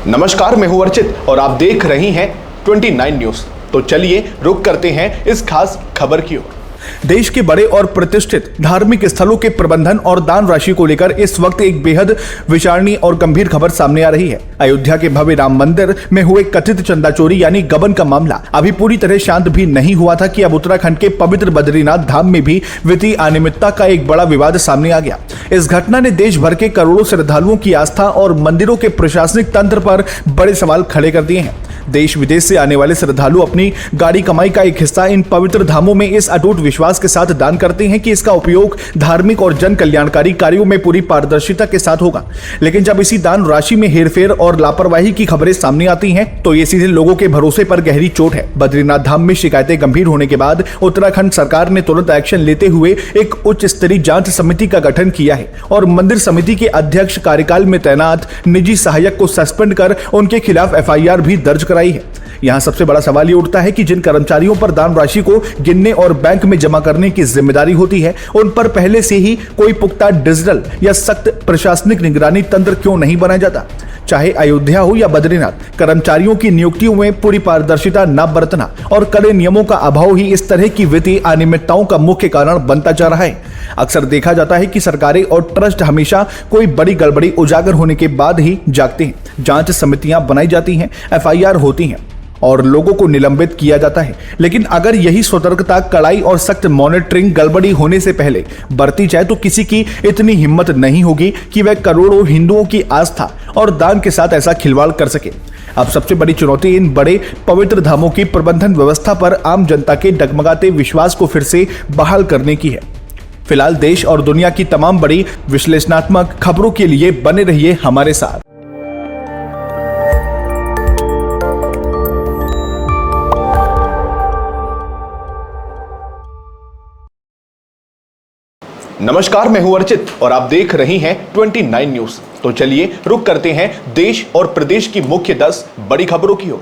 नमस्कार, मैं हूं अर्चित और आप देख रही हैं 29 न्यूज। तो चलिए रुक करते हैं इस खास खबर की ओर। देश के बड़े और प्रतिष्ठित धार्मिक स्थलों के प्रबंधन और दान राशि को लेकर इस वक्त एक बेहद विचारणीय और गंभीर खबर सामने आ रही है। अयोध्या के भव्य राम मंदिर में हुए कथित चंदा चोरी यानी गबन का मामला अभी पूरी तरह शांत भी नहीं हुआ था कि अब उत्तराखंड के पवित्र बद्रीनाथ धाम में भी वित्तीय अनियमितता का एक बड़ा विवाद सामने आ गया। इस घटना ने देश भर के करोड़ों श्रद्धालुओं की आस्था और मंदिरों के प्रशासनिक तंत्र पर बड़े सवाल खड़े कर दिए हैं। देश विदेश से आने वाले श्रद्धालु अपनी गाड़ी कमाई का एक हिस्सा इन पवित्र धामों में इस अटूट विश्वास के साथ दान करते हैं कि इसका उपयोग धार्मिक और जन कल्याणकारी कार्यों में पूरी पारदर्शिता के साथ होगा। लेकिन जब इसी दान राशि में हेरफेर और लापरवाही की खबरें सामने आती हैं तो ये सीधे लोगों के भरोसे पर गहरी चोट है। बद्रीनाथ धाम में शिकायतें गंभीर होने के बाद उत्तराखंड सरकार ने तुरंत एक्शन लेते हुए एक उच्च स्तरीय जांच समिति का गठन किया है और मंदिर समिति के अध्यक्ष कार्यकाल में तैनात निजी सहायक को सस्पेंड कर उनके खिलाफ एफआईआर भी दर्ज कराई है। यहां सबसे बड़ा सवाल ये उठता है कि जिन कर्मचारियों पर दान राशि को गिनने और बैंक में जमा करने की जिम्मेदारी होती है, उन पर पहले से ही कोई पुख्ता डिजिटल या सख्त प्रशासनिक निगरानी तंत्र क्यों नहीं बनाया जाता। चाहे अयोध्या हो या बद्रीनाथ, कर्मचारियों की नियुक्तियों में पूरी पारदर्शिता न बरतना और कड़े नियमों का अभाव ही इस तरह की वित्तीय अनियमितताओं का मुख्य कारण बनता जा रहा है। अक्सर देखा जाता है कि सरकारें और ट्रस्ट हमेशा कोई बड़ी गड़बड़ी उजागर होने के बाद ही जागते हैं। जांच समितियां बनाई जाती हैं, एफआईआर होती हैं और लोगों को निलंबित किया जाता है। लेकिन अगर यही सतर्कता, कड़ाई और सख्त मॉनिटरिंग गड़बड़ी होने से पहले बरती जाए तो किसी की इतनी हिम्मत नहीं होगी कि वह करोड़ों हिंदुओं की आस्था और दान के साथ ऐसा खिलवाड़ कर सके। अब सबसे बड़ी चुनौती इन बड़े पवित्र धामों की प्रबंधन व्यवस्था पर आम जनता के डगमगाते विश्वास को फिर से बहाल करने की है। फिलहाल देश और दुनिया की तमाम बड़ी विश्लेषणात्मक खबरों के लिए बने रहिए हमारे साथ। नमस्कार, मैं हूं अर्चित और आप देख रही हैं 29 न्यूज। तो चलिए रुक करते हैं देश और प्रदेश की मुख्य 10 बड़ी खबरों की ओर।